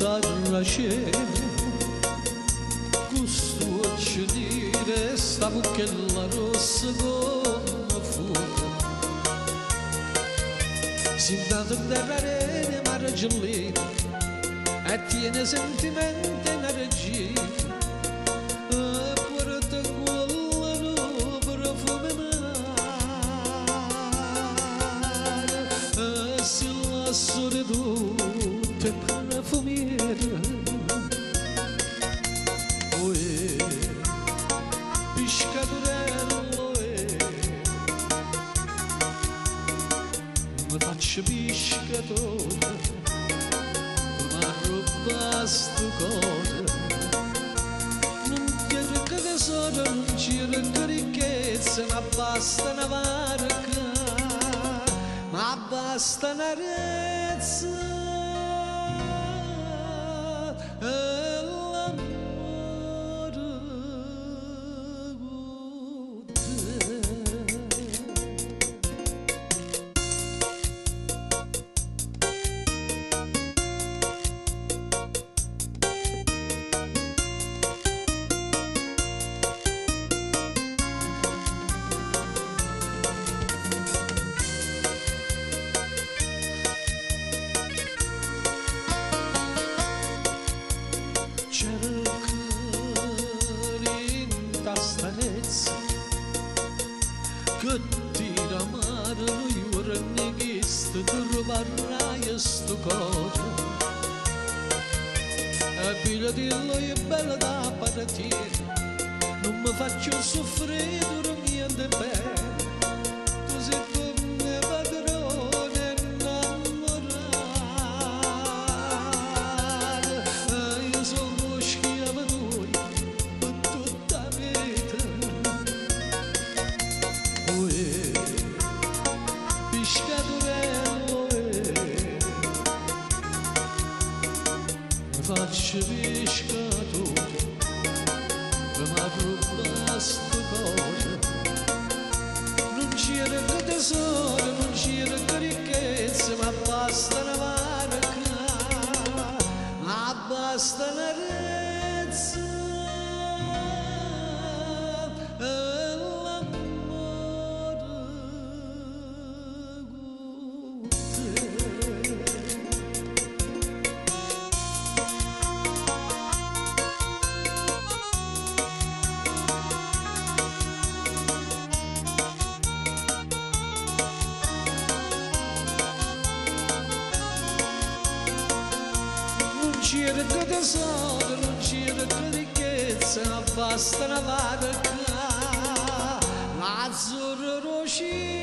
sarrace custoci dire stavo che la rossa come fuoco si dato d'errare ma ragione e tiene sentimenti in regina porta quello profumo mare si la solitudine profumiera piscadurello mi faccio piscatore ma ruba sto cuore non chiede che tesoro non c'era che ricchezza ma basta una barca ma basta una rezza che ti ramare lui ora neghista tu rubarai sto cuore e pigliatelo è bella da partire non mi faccio soffrire niente bene tu sei come padrone innamorare io sono schiava lui per tutta la vita piscadurello mi faccio piscatore che mi ruba sto cuore non c'era che tesoro non c'era che ricchezza ma basta una barca ma basta una rezza non c'era che tesoro, non c'era che ricchezza, basta una barca, l'azzurro roci.